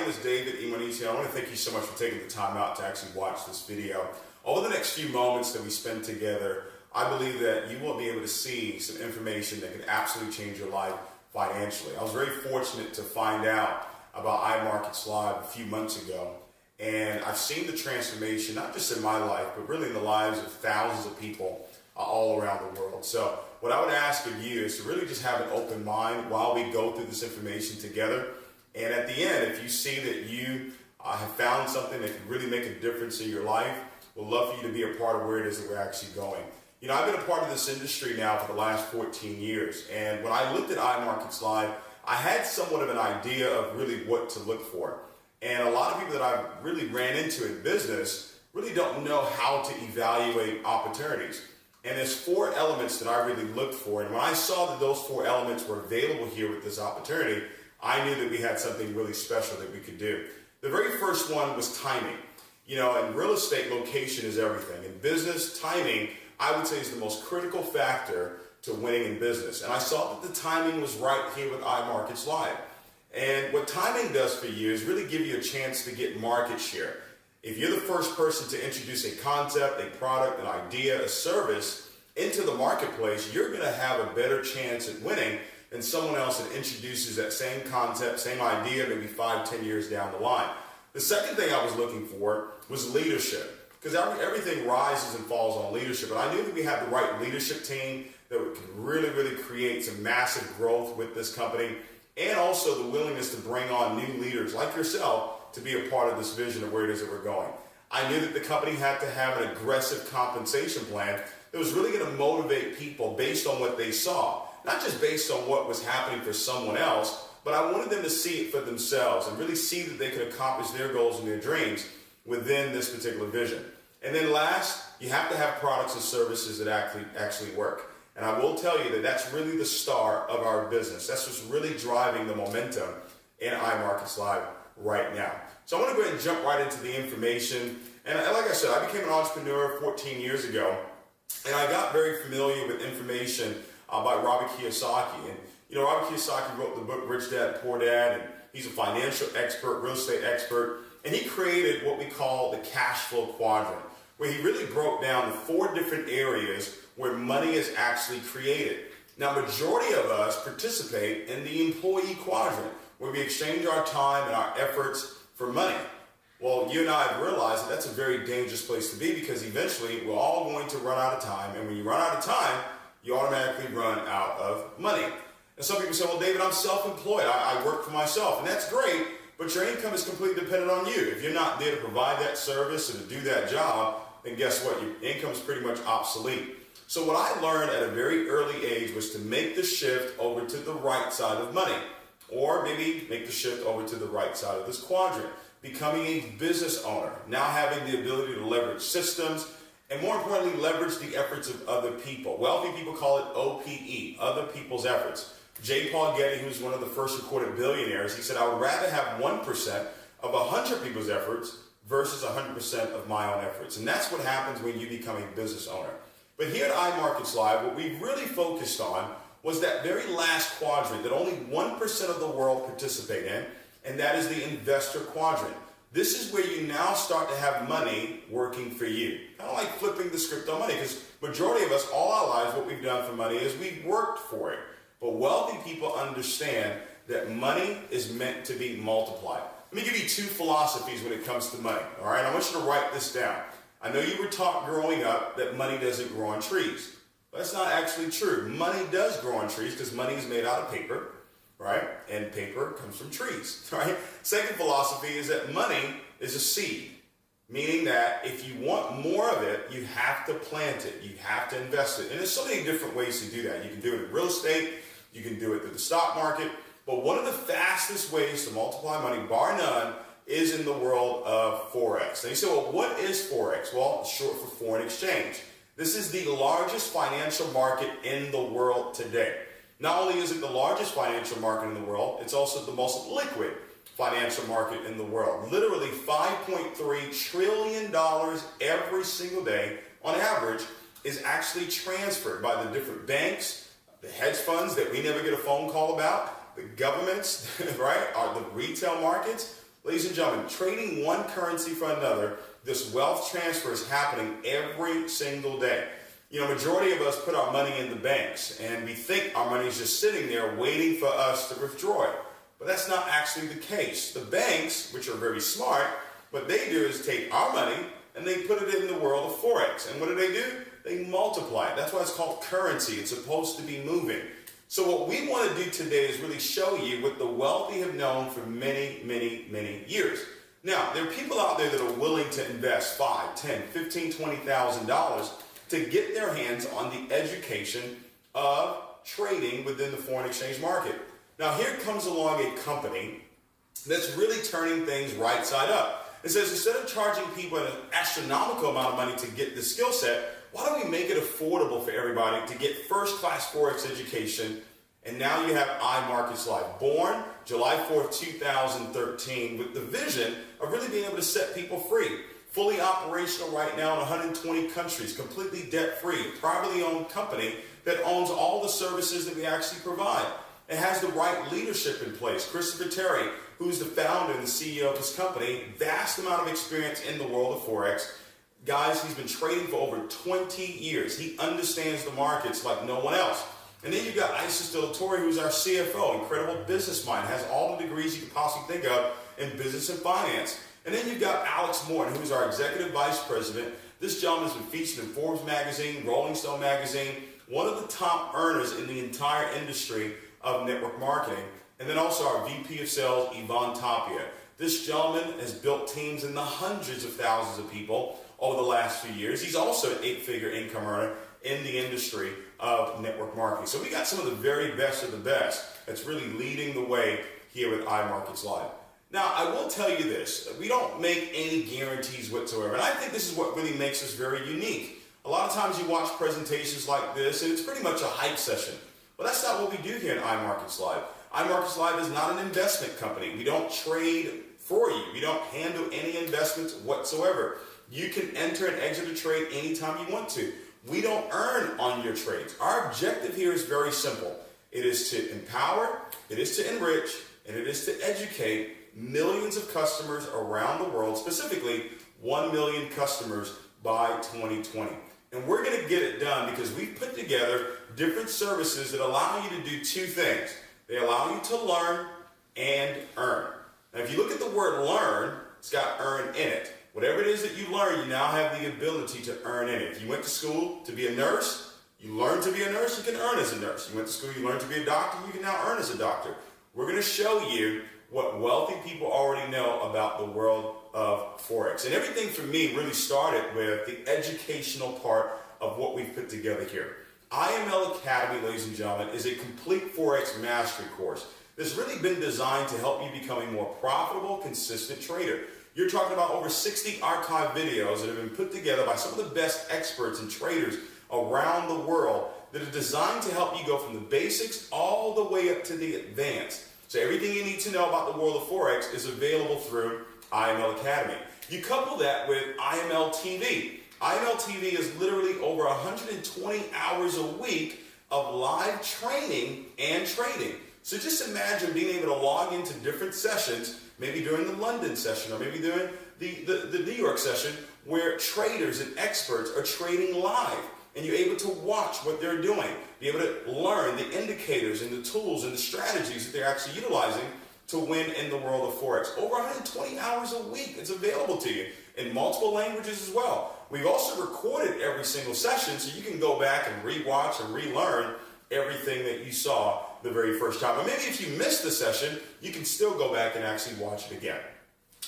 name is David Imonite. I want to thank you so much for taking the time out to actually watch this video. Over the next few moments that we spend together, I believe that you will be able to see some information that can absolutely change your life financially. I was very fortunate to find out about iMarkets Live a few months ago, and I've seen the transformation, not just in my life, but really in the lives of thousands of people all around the world. So what I would ask of you is to really just have an open mind while we go through this information together. And at the end, if you see that you have found something that can really make a difference in your life, we'd love for you to be a part of where it is that we're actually going. You know, I've been a part of this industry now for the last 14 years. And when I looked at iMarkets Live, I had somewhat of an idea of really what to look for. And a lot of people that I really ran into in business really don't know how to evaluate opportunities. And there's 4 elements that I really looked for. And when I saw that those 4 elements were available here with this opportunity, I knew that we had something really special that we could do. The very first one was timing. You know, in real estate, location is everything. In business, timing, I would say, is the most critical factor to winning in business. And I saw that the timing was right here with iMarkets Live. And what timing does for you is really give you a chance to get market share. If you're the first person to introduce a concept, a product, an idea, a service into the marketplace, you're going to have a better chance at winning than someone else that introduces that same concept, same idea, maybe 5-10 years down the line. The second thing I was looking for was leadership, because everything rises and falls on leadership. And I knew that we had the right leadership team that could really create some massive growth with this company, and also the willingness to bring on new leaders like yourself to be a part of this vision of where it is that we're going. I knew that the company had to have an aggressive compensation plan that was really going to motivate people based on what they saw. Not just based on what was happening for someone else, but I wanted them to see it for themselves and really see that they could accomplish their goals and their dreams within this particular vision. And then last, you have to have products and services that actually work. And I will tell you that that's really the star of our business. That's what's really driving the momentum in iMarkets Live right now. So I want to go ahead and jump right into the information. And like I said, I became an entrepreneur 14 years ago, and I got very familiar with information by Robert Kiyosaki. And you know, Robert Kiyosaki wrote the book Rich Dad, Poor Dad, and he's a financial expert, real estate expert, and he created what we call the cash flow quadrant, where he really broke down the 4 different areas where money is actually created. Now, majority of us participate in the employee quadrant, where we exchange our time and our efforts for money. Well, you and I have realized that that's a very dangerous place to be, because eventually we're all going to run out of time, and when you run out of time, you automatically run out of money. And some people say, well, David, I'm self-employed. I work for myself. And that's great, but your income is completely dependent on you. If you're not there to provide that service and to do that job, then guess what? Your income is pretty much obsolete. So what I learned at a very early age was to make the shift over to the right side of money, or maybe make the shift over to the right side of this quadrant, becoming a business owner, now having the ability to leverage systems, and more importantly, leverage the efforts of other people. Wealthy people call it OPE, other people's efforts. J. Paul Getty, who's one of the first recorded billionaires, he said, I would rather have 1% of 100 people's efforts versus 100% of my own efforts. And that's what happens when you become a business owner. But here at iMarkets Live, what we really focused on was that very last quadrant that only 1% of the world participate in, and that is the investor quadrant. This is where you now start to have money working for you. Kind of like flipping the script on money, because majority of us, all our lives, what we've done for money is we've worked for it. But wealthy people understand that money is meant to be multiplied. Let me give you 2 philosophies when it comes to money, all right? I want you to write this down. I know you were taught growing up that money doesn't grow on trees. But that's not actually true. Money does grow on trees because money is made out of paper, right? And paper comes from trees, right? Second philosophy is that money is a seed, meaning that if you want more of it, you have to plant it. You have to invest it. And there's so many different ways to do that. You can do it in real estate. You can do it through the stock market. But one of the fastest ways to multiply money, bar none, is in the world of Forex. Now you say, well, what is Forex? Well, it's short for foreign exchange. This is the largest financial market in the world today. Not only is it the largest financial market in the world, it's also the most liquid financial market in the world. Literally $5.3 trillion every single day, on average, is actually transferred by the different banks, the hedge funds that we never get a phone call about, the governments, right, or the retail markets. Ladies and gentlemen, trading one currency for another, this wealth transfer is happening every single day. Majority of us put our money in the banks, and we think our money is just sitting there waiting for us to withdraw it. But that's not actually the case. The banks, which are very smart, what they do is take our money and they put it in the world of Forex. And what do? They multiply it. That's why it's called currency. It's supposed to be moving. So what we want to do today is really show you what the wealthy have known for many, many, many years. Now, there are people out there that are willing to invest $5, $10, $15, $20,000 to get their hands on the education of trading within the foreign exchange market. Now, here comes along a company that's really turning things right side up. It says instead of charging people an astronomical amount of money to get the skill set, why don't we make it affordable for everybody to get first-class Forex education? And now you have iMarkets Live, born July 4th, 2013, with the vision of really being able to set people free. Fully operational right now in 120 countries, completely debt-free, privately owned company that owns all the services that we actually provide. It has the right leadership in place. Christopher Terry, who's the founder and the CEO of this company, vast amount of experience in the world of Forex. Guys, he's been trading for over 20 years. He understands the markets like no one else. And then you've got Isis De La Torre, who's our CFO, incredible business mind, has all the degrees you could possibly think of in business and finance. And then you've got Alex Morton, who's our executive vice president. This gentleman has been featured in Forbes magazine, Rolling Stone magazine, one of the top earners in the entire industry of network marketing. And then also our VP of sales, Yvonne Tapia. This gentleman has built teams in the hundreds of thousands of people over the last few years. He's also an 8-figure income earner in the industry of network marketing. So we got some of the very best of the best that's really leading the way here with iMarkets Live. Now, I will tell you this, we don't make any guarantees whatsoever, and I think this is what really makes us very unique. A lot of times you watch presentations like this, and it's pretty much a hype session. But that's not what we do here at iMarkets Live. iMarkets Live is not an investment company. We don't trade for you. We don't handle any investments whatsoever. You can enter and exit a trade anytime you want to. We don't earn on your trades. Our objective here is very simple. It is to empower, it is to enrich, and it is to educate millions of customers around the world, specifically 1 million customers by 2020. And we're going to get it done because we've put together different services that allow you to do two things. They allow you to learn and earn. Now, if you look at the word learn, it's got earn in it. Whatever it is that you learn, you now have the ability to earn in it. If you went to school to be a nurse, you learned to be a nurse, you can earn as a nurse. You went to school, you learned to be a doctor, you can now earn as a doctor. We're going to show you what wealthy people already know about the world of Forex. And everything for me really started with the educational part of what we've put together here. IML Academy, ladies and gentlemen, is a complete Forex mastery course that's really been designed to help you become a more profitable, consistent trader. You're talking about over 60 archive videos that have been put together by some of the best experts and traders around the world that are designed to help you go from the basics all the way up to the advanced. So everything you need to know about the world of Forex is available through IML Academy. You couple that with IML TV. IML TV is literally over 120 hours a week of live training and trading. So just imagine being able to log into different sessions, maybe during the London session or maybe during the New York session, where traders and experts are trading live. And you're able to watch what they're doing, be able to learn the indicators and the tools and the strategies that they're actually utilizing to win in the world of Forex. Over 120 hours a week, it's available to you in multiple languages as well. We've also recorded every single session so you can go back and rewatch and relearn everything that you saw the very first time. Or maybe if you missed the session, you can still go back and actually watch it again.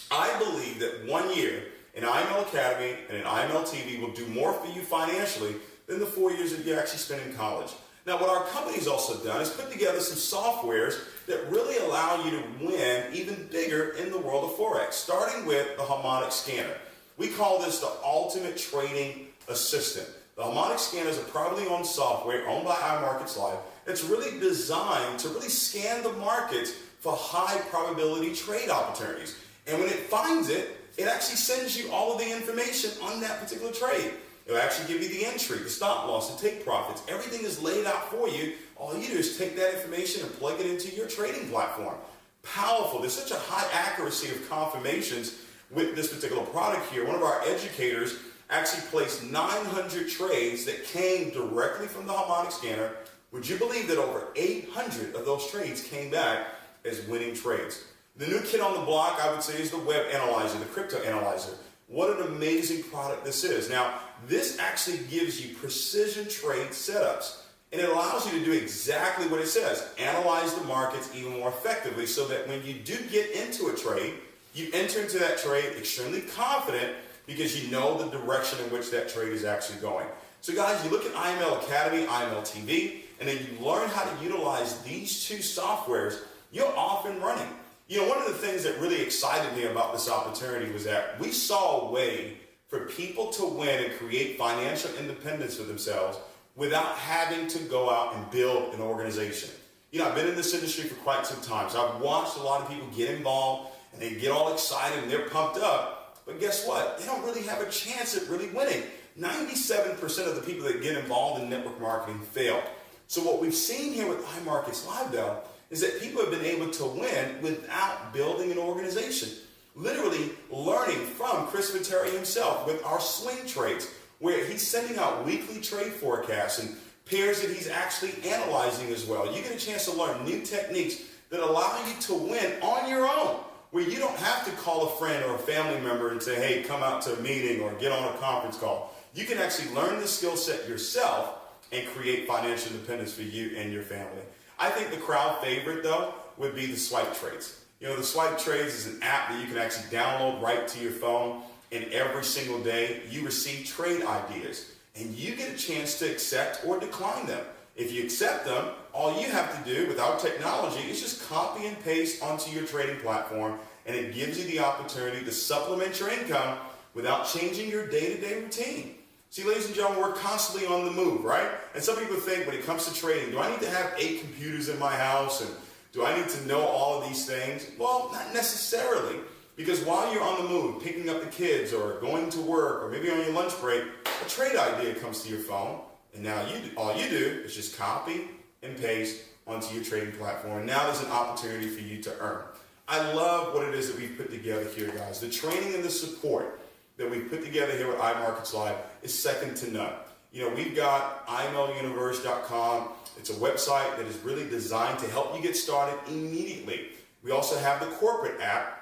I believe that 1 year in IML Academy and in IML TV will do more for you financially than the 4 years that you actually spent in college. Now, what our company's also done is put together some softwares that really allow you to win even bigger in the world of Forex, starting with the Gmoney scanner. We call this the ultimate trading assistant. The Gmoney scanner is a privately owned software owned by iMarkets Live that's really designed to really scan the markets for high probability trade opportunities. And when it finds it, it actually sends you all of the information on that particular trade. It'll actually give you the entry, the stop loss, the take profits. Everything is laid out for you. All you do is take that information and plug it into your trading platform. powerful. There's such a high accuracy of confirmations with this particular product here. One of our educators actually placed 900 trades that came directly from the harmonic scanner. Would you believe that over 800 of those trades came back as winning trades? The new kid on the block, I would say, is the web analyzer, the crypto analyzer. What an amazing product this is. Now, this actually gives you precision trade setups, and it allows you to do exactly what it says, analyze the markets even more effectively, so that when you do get into a trade, you enter into that trade extremely confident because you know the direction in which that trade is actually going. So guys, you look at IML Academy, IML TV, and then you learn how to utilize these two softwares, you're off and running. You know, one of the things that really excited me about this opportunity was that we saw a way for people to win and create financial independence for themselves without having to go out and build an organization. You know, I've been in this industry for quite some time, so I've watched a lot of people get involved and they get all excited and they're pumped up, but guess what? They don't really have a chance at really winning. 97% of the people that get involved in network marketing fail. So what we've seen here with iMarkets Live, though, is that people have been able to win without building an organization. Literally learning from Chris Viteri himself with our swing trades, where he's sending out weekly trade forecasts and pairs that he's actually analyzing as well. You get a chance to learn new techniques that allow you to win on your own, where you don't have to call a friend or a family member and say, hey, come out to a meeting or get on a conference call. You can actually learn the skill set yourself and create financial independence for you and your family. I think the crowd favorite, though, would be the swipe trades. You know, the swipe trades is an app that you can actually download right to your phone, and every single day you receive trade ideas, and you get a chance to accept or decline them. If you accept them, all you have to do with our technology is just copy and paste onto your trading platform, and it gives you the opportunity to supplement your income without changing your day-to-day routine. See, ladies and gentlemen, we're constantly on the move, right? And some people think when it comes to trading, do I need to have 8 computers in my house? And do I need to know all of these things? Well, not necessarily. Because while you're on the move, picking up the kids or going to work or maybe on your lunch break, a trade idea comes to your phone. And now all you do is just copy and paste onto your trading platform. And now there's an opportunity for you to earn. I love what it is that we've put together here, guys. The training and the support that we've put together here with iMarkets Live is second to none. You know, we've got imluniverse.com. It's a website that is really designed to help you get started immediately. We also have the corporate app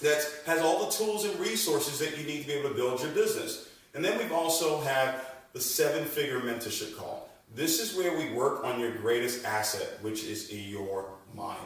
that has all the tools and resources that you need to be able to build your business. And then we've also had the 7-figure mentorship call. This is where we work on your greatest asset, which is your mind.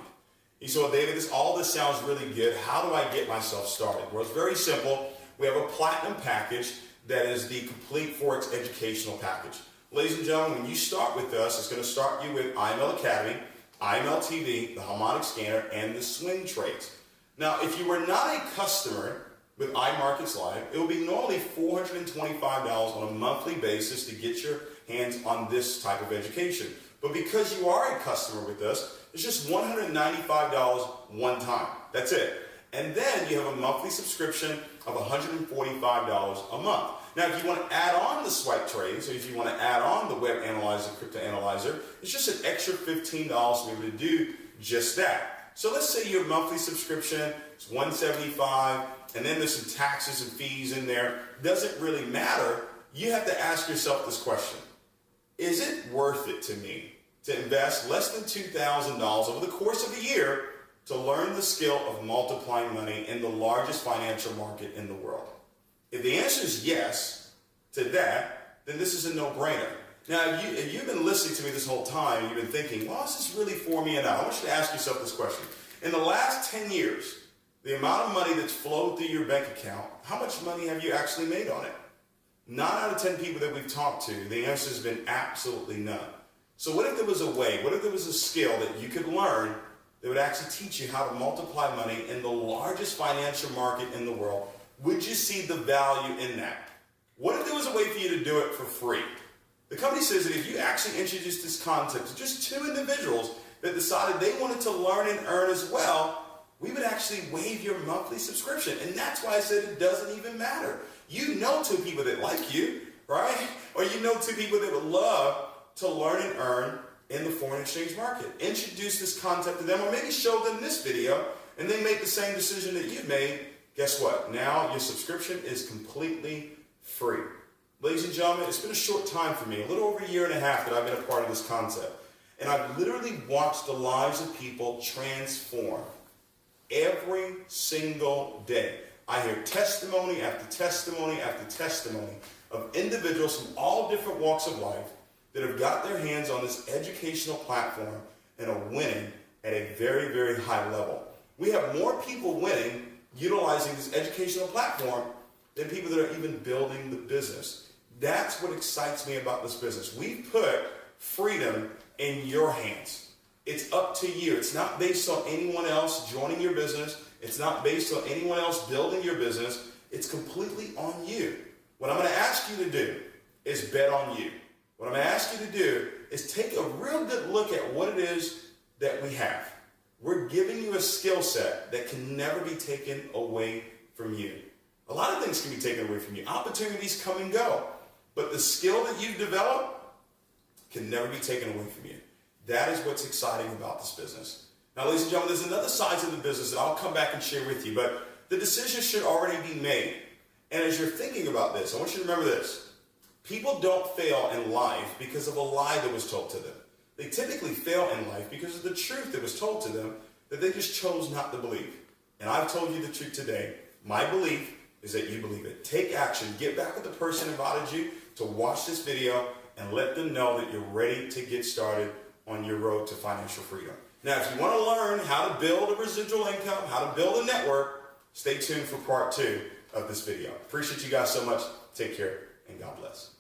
You saw, David, all this sounds really good. How do I get myself started? Well, it's very simple. We have a platinum package that is the complete Forex educational package. Ladies and gentlemen, when you start with us, it's going to start you with IML Academy, IML TV, the harmonic scanner, and the swing trades. Now, if you were not a customer with iMarkets Live, it will be normally $425 on a monthly basis to get your hands on this type of education. But because you are a customer with us, it's just $195 one time. That's it. And then you have a monthly subscription of $145 a month. Now, if you want to add on the swipe trades, or if you want to add on the web analyzer, crypto analyzer, it's just an extra $15 to be able to do just that. So let's say your monthly subscription is $175, and then there's some taxes and fees in there. Doesn't really matter. You have to ask yourself this question. Is it worth it to me to invest less than $2,000 over the course of a year to learn the skill of multiplying money in the largest financial market in the world? If the answer is yes to that, then this is a no-brainer. Now, if you've been listening to me this whole time, you've been thinking, well, is this really for me? And I want you to ask yourself this question. In the last 10 years, the amount of money that's flowed through your bank account, how much money have you actually made on it? 9 out of 10 people that we've talked to, the answer has been absolutely none. So what if there was a way, what if there was a skill that you could learn that would actually teach you how to multiply money in the largest financial market in the world? Would you see the value in that? What if there was a way for you to do it for free? The company says that if you actually introduced this concept to just 2 individuals that decided they wanted to learn and earn as well, we would actually waive your monthly subscription. And that's why I said it doesn't even matter. You know 2 people that like you, right? Or you know 2 people that would love to learn and earn in the foreign exchange market. Introduce this concept to them, or maybe show them this video, and they make the same decision that you've made. Guess what? Now your subscription is completely free. Ladies and gentlemen, it's been a short time for me, a little over a year and a half that I've been a part of this concept. And I've literally watched the lives of people transform every single day. I hear testimony after testimony after testimony of individuals from all different walks of life that have got their hands on this educational platform and are winning at a very, very high level. We have more people winning utilizing this educational platform than people that are even building the business. That's what excites me about this business. We put freedom in your hands. It's up to you. It's not based on anyone else joining your business. It's not based on anyone else building your business. It's completely on you. What I'm going to ask you to do is bet on you. What I'm going to ask you to do is take a real good look at what it is that we have. We're giving you a skill set that can never be taken away from you. A lot of things can be taken away from you. Opportunities come and go. But the skill that you've developed can never be taken away from you. That is what's exciting about this business. Now, ladies and gentlemen, there's another side to the business that I'll come back and share with you, but the decision should already be made. And as you're thinking about this, I want you to remember this. People don't fail in life because of a lie that was told to them. They typically fail in life because of the truth that was told to them that they just chose not to believe. And I've told you the truth today. My belief is that you believe it. Take action. Get back with the person who invited you to watch this video and let them know that you're ready to get started on your road to financial freedom. Now, if you want to learn how to build a residual income, how to build a network, stay tuned for part 2 of this video. Appreciate you guys so much. Take care and God bless.